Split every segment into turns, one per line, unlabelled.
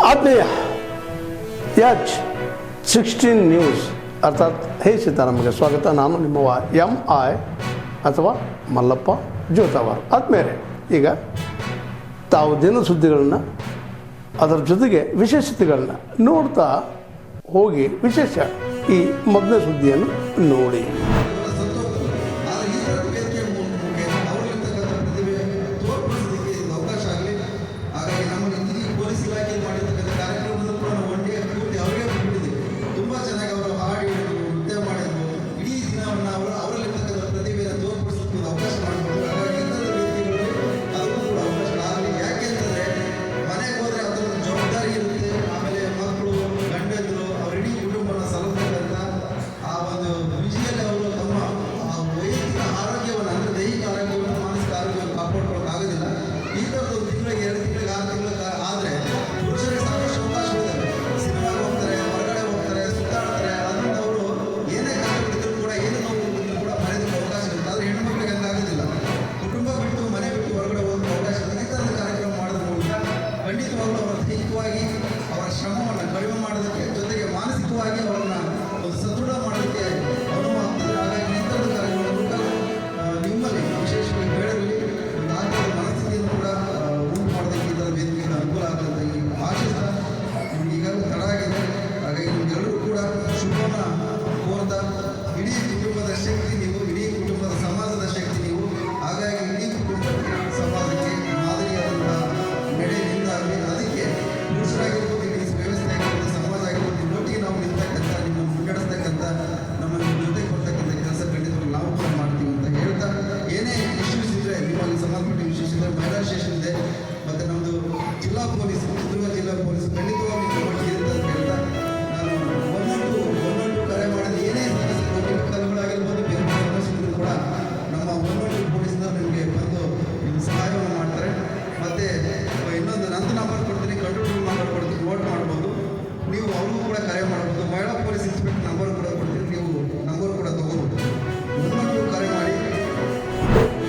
ಆತ್ಮೀಯ H16 news ಅರ್ಥಾತ್ ಹೇ ಸೀತಾರಾಮಗೆ ಸ್ವಾಗತ. ನಾನು ನಿಮ್ಮವ MI ಅಥವಾ ಮಲ್ಲಪ್ಪ ಜೋತಾವಾರ್. ಆದ್ಮೇಲೆ ಈಗ ತಾವು ದಿನ ಸುದ್ದಿಗಳನ್ನು ಅದರ ಜೊತೆಗೆ ವಿಶೇಷತೆಗಳನ್ನ ನೋಡ್ತಾ ಹೋಗಿ ವಿಶೇಷ ಈ ಮೊದಲನೇ ಸುದ್ದಿಯನ್ನು ನೋಡಿ.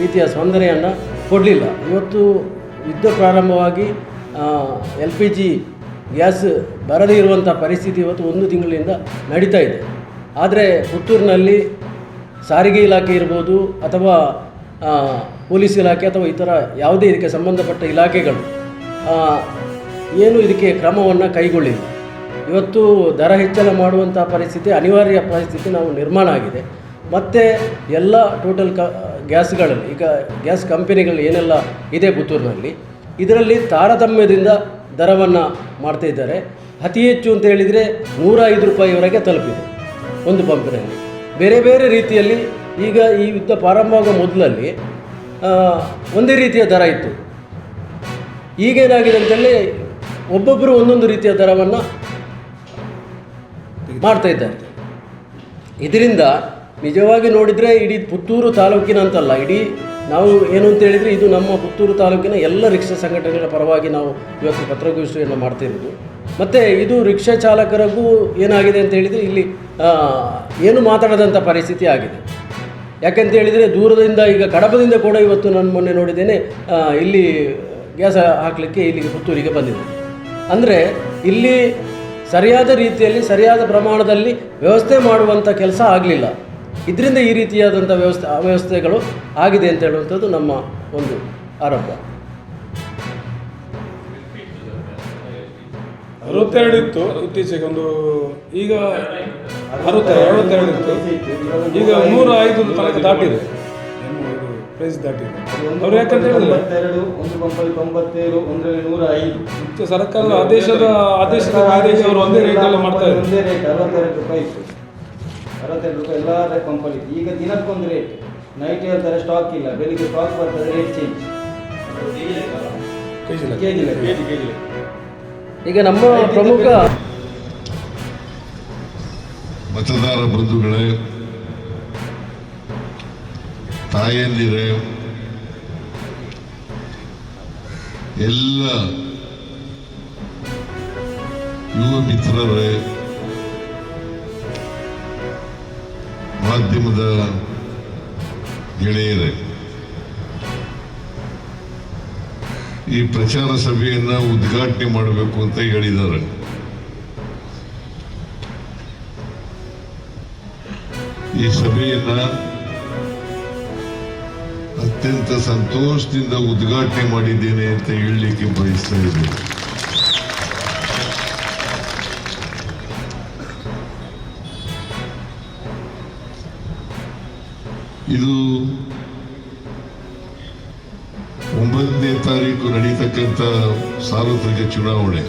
ರೀತಿಯ ಸ್ಪಂದನೆಯನ್ನು ಕೊಡಲಿಲ್ಲ. ಇವತ್ತು ಯುದ್ಧ ಪ್ರಾರಂಭವಾಗಿ LPG ಗ್ಯಾಸ್ ಬರದೇ ಇರುವಂಥ ಪರಿಸ್ಥಿತಿ ಇವತ್ತು 1 ತಿಂಗಳಿಂದ ನಡೀತಾ ಇದೆ. ಆದರೆ ಪುತ್ತೂರಿನಲ್ಲಿ ಸಾರಿಗೆ ಇಲಾಖೆ ಇರ್ಬೋದು ಅಥವಾ ಪೊಲೀಸ್ ಇಲಾಖೆ ಅಥವಾ ಇತರ ಯಾವುದೇ ಇದಕ್ಕೆ ಸಂಬಂಧಪಟ್ಟ ಇಲಾಖೆಗಳು ಏನು ಇದಕ್ಕೆ ಕ್ರಮವನ್ನು ಕೈಗೊಳ್ಳಿಲ್ಲ. ಇವತ್ತು ದರ ಹೆಚ್ಚಳ ಮಾಡುವಂಥ ಪರಿಸ್ಥಿತಿ, ಅನಿವಾರ್ಯ ಪರಿಸ್ಥಿತಿ ನಾವು ನಿರ್ಮಾಣ ಆಗಿದೆ. ಮತ್ತು ಎಲ್ಲ ಟೋಟಲ್ ಗ್ಯಾಸ್ಗಳಲ್ಲಿ ಈಗ ಗ್ಯಾಸ್ ಕಂಪನಿಗಳು ಏನೆಲ್ಲ ಇದೆ ಪುತ್ತೂರಿನಲ್ಲಿ, ಇದರಲ್ಲಿ ತಾರತಮ್ಯದಿಂದ ದರವನ್ನು ಮಾಡ್ತಾಯಿದ್ದಾರೆ. ಅತಿ ಹೆಚ್ಚು ಅಂತ ಹೇಳಿದರೆ 105 ರೂಪಾಯಿವರೆಗೆ ತಲುಪಿದೆ ಒಂದು ಪಂಪಿನಲ್ಲಿ. ಬೇರೆ ಬೇರೆ ರೀತಿಯಲ್ಲಿ ಈಗ ಈ ಯುದ್ಧ ಪ್ರಾರಂಭವಾಗುವ ಮೊದಲಲ್ಲಿ ಒಂದೇ ರೀತಿಯ ದರ ಇತ್ತು. ಈಗೇನಾಗಿದೆ ಅಂತೇಳಿ ಒಬ್ಬೊಬ್ಬರು ಒಂದೊಂದು ರೀತಿಯ ದರವನ್ನು ಮಾಡ್ತಾಯಿದ್ದಾರೆ. ಇದರಿಂದ ನಿಜವಾಗಿ ನೋಡಿದರೆ ಇಡೀ ಪುತ್ತೂರು ತಾಲೂಕಿನ ಅಂತಲ್ಲ, ಇಡೀ ನಾವು ಏನು ಅಂತ ಹೇಳಿದರೆ ಇದು ನಮ್ಮ ಪುತ್ತೂರು ತಾಲೂಕಿನ ಎಲ್ಲ ರಿಕ್ಷಾ ಸಂಘಟನೆಗಳ ಪರವಾಗಿ ನಾವು ಇವತ್ತು ಪತ್ರಗೋಷ್ಠಿಯನ್ನು ಮಾಡ್ತಿರೋದು. ಮತ್ತು ಇದು ರಿಕ್ಷಾ ಚಾಲಕರಿಗೂ ಏನಾಗಿದೆ ಅಂತ ಹೇಳಿದರೆ ಇಲ್ಲಿ ಏನು ಮಾತಾಡದಂಥ ಪರಿಸ್ಥಿತಿ ಆಗಿದೆ. ಯಾಕೆಂತ ಹೇಳಿದರೆ ದೂರದಿಂದ ಈಗ ಕಡಬದಿಂದ ಕೂಡ ಇವತ್ತು ನಾನು ಮೊನ್ನೆ ನೋಡಿದ್ದೇನೆ, ಇಲ್ಲಿ ಗ್ಯಾಸ್ ಹಾಕಲಿಕ್ಕೆ ಇಲ್ಲಿಗೆ ಪುತ್ತೂರಿಗೆ ಬಂದಿದೆ. ಅಂದರೆ ಇಲ್ಲಿ ಸರಿಯಾದ ರೀತಿಯಲ್ಲಿ ಸರಿಯಾದ ಪ್ರಮಾಣದಲ್ಲಿ ವ್ಯವಸ್ಥೆ ಮಾಡುವಂಥ ಕೆಲಸ ಆಗಲಿಲ್ಲ. ಇದರಿಂದ ಈ ರೀತಿಯಾದಂಥ ಅವ್ಯವಸ್ಥೆಗಳು ಆಗಿದೆ ಅಂತ ಹೇಳುವಂಥದ್ದು ನಮ್ಮ ಒಂದು ಆರೋಪ.
62 ಇತ್ತು ಇತ್ತೀಚೆಗೆ, ಒಂದು ಈಗ 62 ಇತ್ತು, ಈಗ 105 ತನಕ ದಾಟಿದೆ, ಪ್ರೈಸ್ ದಾಟಿದೆ. ಅವರು ಯಾಕಂತ ಹೇಳಿದ್ರೆ
92,
ಸರ್ಕಾರದ ಆದೇಶದ ಅವರು ಒಂದೇ ರೇಟಲ್ಲಿ ಮಾಡ್ತಾ ಇದ್ದಾರೆ.
ಒಂದೇ ರೇಟ್ 62 ರೂಪಾಯಿ ಇತ್ತು, 62 ರೂಪಾಯಿ ಎಲ್ಲ ಕಂಪನಿ. ಈಗ ದಿನಕ್ಕೊಂದು ರೇಟ್, ನೈಟ್ ಹೇಳ್ತಾರೆ ಸ್ಟಾಕ್ ಇಲ್ಲ, ಬೆಳಿಗ್ಗೆ ಸ್ಟಾಕ್ ಬರ್ತದೆ, ರೇಟ್ ಚೇಂಜ್. ಕೆಜಿ
ಈಗ ನಮ್ಮ ಪ್ರಮುಖ
ಮತದಾರ ಬಂಧುಗಳೇ, ತಾಯಂದಿರೇ, ಎಲ್ಲ ಯುವ ಮಿತ್ರರೇ, ಮಾಧ್ಯಮದ ಗೆಳೆಯರೇ, ಈ ಪ್ರಚಾರ ಸಭೆಯನ್ನ ಉದ್ಘಾಟನೆ ಮಾಡಬೇಕು ಅಂತ ಹೇಳಿದ್ದಾರೆ. ಈ ಸಭೆಯನ್ನ ಅತ್ಯಂತ ಸಂತೋಷದಿಂದ ಉದ್ಘಾಟನೆ ಮಾಡಿದ್ದೇನೆ ಅಂತ ಹೇಳಲಿಕ್ಕೆ ಬಯಸ್ತಾ ಇದ್ದೇನೆ. ಇದು 9ನೇ ತಾರೀಕು ನಡೀತಕ್ಕಂಥ ಸಾರ್ವತ್ರಿಕ ಚುನಾವಣೆ.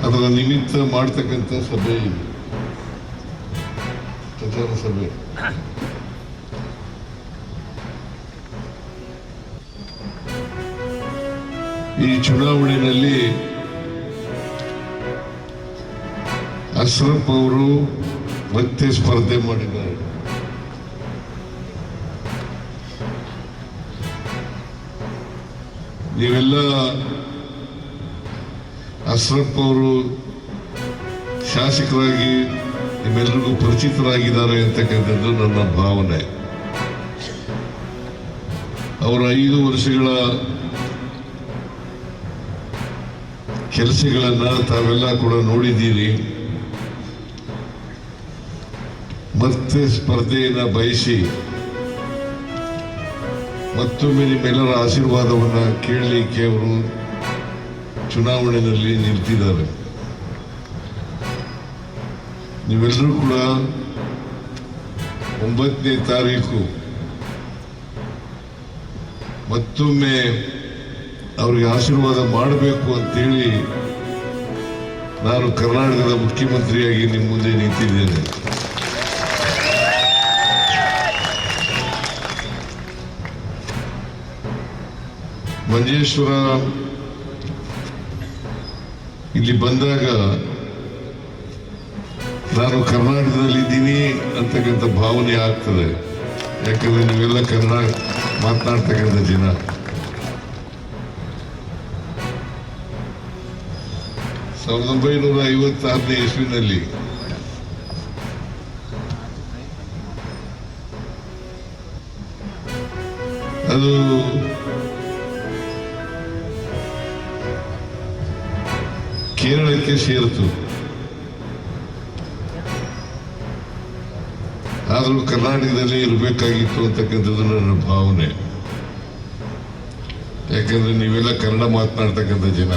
ಅದರ ನಿಮಿತ್ತ ಮಾಡ್ತಕ್ಕಂಥ ಸಭೆ ಇದು, ಪ್ರಚಾರ ಸಭೆ. ಈ ಚುನಾವಣೆಯಲ್ಲಿ ಅಶ್ರಫ್ ಅವರು ಮತ್ತೆ ಸ್ಪರ್ಧೆ ಮಾಡಿದ್ದಾರೆ. ನೀವೆಲ್ಲ ಅಶ್ರಫ್ ಅವರು ಶಾಸಕರಾಗಿ ನಿಮ್ಮೆಲ್ಲರಿಗೂ ಪರಿಚಿತರಾಗಿದ್ದಾರೆ ಅಂತಕ್ಕಂಥದ್ದು ನನ್ನ ಭಾವನೆ. ಅವರ 5 ವರ್ಷಗಳ ಕೆಲಸಗಳನ್ನ ತಾವೆಲ್ಲ ಕೂಡ ನೋಡಿದ್ದೀರಿ. ಮತ್ತೆ ಸ್ಪರ್ಧೆಯನ್ನು ಬಯಸಿ ಮತ್ತೊಮ್ಮೆ ನಿಮ್ಮೆಲ್ಲರ ಆಶೀರ್ವಾದವನ್ನು ಕೇಳಲಿಕ್ಕೆ ಅವರು ಚುನಾವಣೆಯಲ್ಲಿ ನಿಲ್ತಿದ್ದಾರೆ. ನೀವೆಲ್ಲರೂ ಕೂಡ 9ನೇ ತಾರೀಕು ಮತ್ತೊಮ್ಮೆ ಅವರಿಗೆ ಆಶೀರ್ವಾದ ಮಾಡಬೇಕು ಅಂತೇಳಿ ನಾನು ಕರ್ನಾಟಕದ ಮುಖ್ಯಮಂತ್ರಿಯಾಗಿ ನಿಮ್ಮ ಮುಂದೆ ನಿಂತಿದ್ದೇನೆ. ಮಂಜೇಶ್ವರ ಇಲ್ಲಿ ಬಂದಾಗ ನಾನು ಕರ್ನಾಟಕದಲ್ಲಿ ಇದ್ದೀನಿ ಅಂತಕ್ಕಂಥ ಭಾವನೆ ಆಗ್ತದೆ. ಯಾಕಂದ್ರೆ ನೀವೆಲ್ಲ ಕನ್ನಡ ಮಾತನಾಡ್ತಕ್ಕಂಥ ಜನ. ಸಾವಿರದ 1956ನೇ ಇಸ್ವಿನಲ್ಲಿ ಅದು ಕೇರಳಕ್ಕೆ ಸೇರಿತು. ಆದರೂ ಕರ್ನಾಟಕದಲ್ಲೇ ಇರಬೇಕಾಗಿತ್ತು ಅಂತಕ್ಕಂಥದ್ದು ನನ್ನ ಭಾವನೆ. ಯಾಕಂದ್ರೆ ನೀವೆಲ್ಲ ಕನ್ನಡ ಮಾತನಾಡ್ತಕ್ಕಂಥ ಜನ,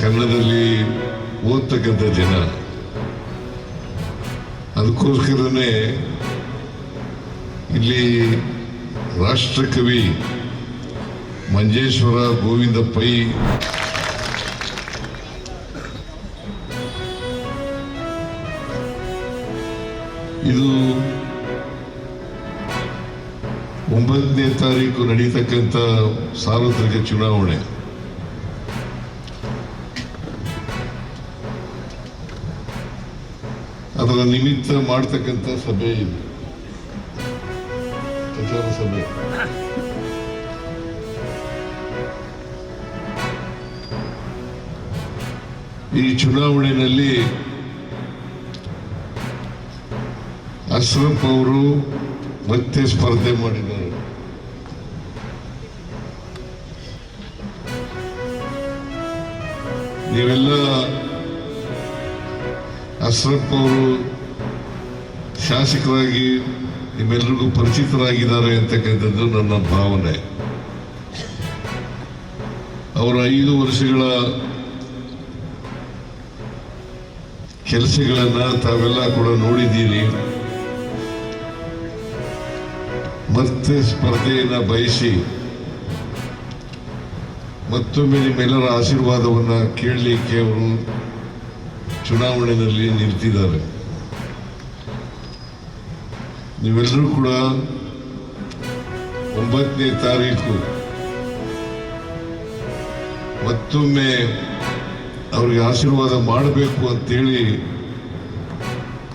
ಕನ್ನಡದಲ್ಲಿ ಓದ್ತಕ್ಕಂಥ ಜನ. ಅದಕ್ಕೋಸ್ಕರನೇ ಇಲ್ಲಿ ರಾಷ್ಟ್ರಕವಿ ಮಂಜೇಶ್ವರ ಗೋವಿಂದ ಪೈ ಇದು 9ನೇ ತಾರೀಕು ನಡೀತಕ್ಕಂಥ ಸಾರ್ವತ್ರಿಕ ಚುನಾವಣೆ. ಅದರ ನಿಮಿತ್ತ ಮಾಡ್ತಕ್ಕಂಥ ಸಭೆ ಇದು, ಪ್ರಚಾರ ಸಭೆ. ಈ ಚುನಾವಣೆಯಲ್ಲಿ ಅಶ್ರಫ್ ಅವರು ಮತ್ತೆ ಸ್ಪರ್ಧೆ ಮಾಡಿದ್ದಾರೆ. ನೀವೆಲ್ಲ ಅಶ್ರಫ್ ಅವರು ಶಾಸಕರಾಗಿ ನಿಮ್ಮೆಲ್ಲರಿಗೂ ಪರಿಚಿತರಾಗಿದ್ದಾರೆ ಅಂತಕ್ಕಂಥದ್ದು ನನ್ನ ಭಾವನೆ. ಅವರ 5 ವರ್ಷಗಳ ಕೆಲಸಗಳನ್ನ ತಾವೆಲ್ಲ ಕೂಡ ನೋಡಿದ್ದೀರಿ. ಮತ್ತೆ ಸ್ಪರ್ಧೆಯನ್ನು ಬಯಸಿ ಮತ್ತೊಮ್ಮೆ ನಿಮ್ಮೆಲ್ಲರ ಆಶೀರ್ವಾದವನ್ನು ಕೇಳಲಿಕ್ಕೆ ಅವರು ಚುನಾವಣೆಯಲ್ಲಿ ನಿಲ್ತಿದ್ದಾರೆ. ನೀವೆಲ್ಲರೂ ಕೂಡ 9ನೇ ತಾರೀಕು ಮತ್ತೊಮ್ಮೆ ಅವರಿಗೆ ಆಶೀರ್ವಾದ ಮಾಡಬೇಕು ಅಂತೇಳಿ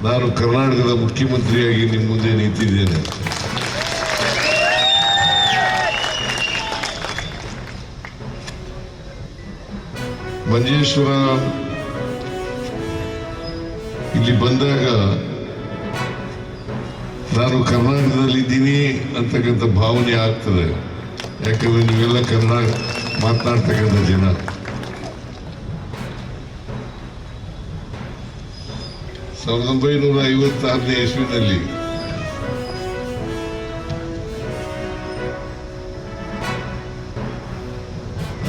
ನಾನು ಕರ್ನಾಟಕದ ಮುಖ್ಯಮಂತ್ರಿಯಾಗಿ ನಿಮ್ಮ ಮುಂದೆ ನಿಂತಿದ್ದೇನೆ. ಮಂಜೇಶ್ವರ ಇಲ್ಲಿ ಬಂದಾಗ ನಾನು ಕರ್ನಾಟಕದಲ್ಲಿದ್ದೀನಿ ಅಂತಕ್ಕಂಥ ಭಾವನೆ ಆಗ್ತದೆ. ಯಾಕಂದರೆ ನೀವೆಲ್ಲ ಕನ್ನಡ ಮಾತನಾಡ್ತಕ್ಕಂಥ ಜನ. ಸಾವಿರದ 1956ನೇ ಇಸ್ವಿನಲ್ಲಿ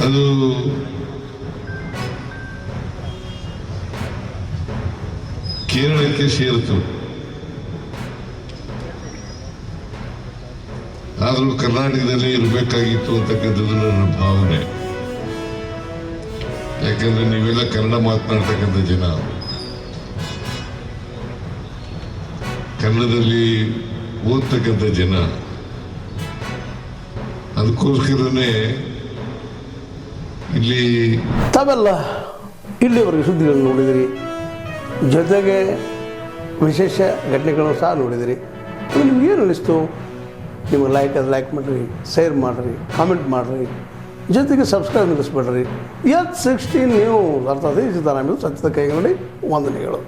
ಅದು ಕೇರಳಕ್ಕೆ ಸೇರಿತು. ಆದರೂ ಕರ್ನಾಟಕದಲ್ಲೇ ಇರಬೇಕಾಗಿತ್ತು ಅಂತಕ್ಕಂಥದ್ದು ನನ್ನ ಭಾವನೆ. ಯಾಕಂದ್ರೆ ನೀವೆಲ್ಲ ಕನ್ನಡ ಮಾತನಾಡ್ತಕ್ಕಂಥ ಜನ, ಕನ್ನಡದಲ್ಲಿ ಓದ್ತಕ್ಕಂಥ ಜನ. ಅದಕ್ಕೋಸ್ಕರನೇ ಇಲ್ಲಿ
ತಾವೆಲ್ಲ ಇಲ್ಲಿವರೆಗೆ ಸುದ್ದಿಗಳನ್ನು ನೋಡಿದಿರಿ, ಜೊತೆಗೆ ವಿಶೇಷ ಘಟನೆಗಳನ್ನು ಸಹ ನೋಡಿದಿರಿ. ಅದು ನಿಮ್ಗೆ ಏನು ಅನ್ನಿಸ್ತು? ನಿಮಗೆ ಲೈಕ್ ಮಾಡಿರಿ, ಶೇರ್ ಮಾಡಿರಿ, ಕಾಮೆಂಟ್ ಮಾಡಿರಿ, ಜೊತೆಗೆ ಸಬ್ಸ್ಕ್ರೈಬ್ ನಿಲ್ಲಿಸ್ಬೇಡ್ರಿ. H16 ನ್ಯೂಸ್ ಅರ್ಥಾತ್ ಈ ಸಿದ್ದರಾಮಯ್ಯ ಸತ್ಯದ ಕೈಗನ್ನಡಿ ವಂದನೆಗಳು.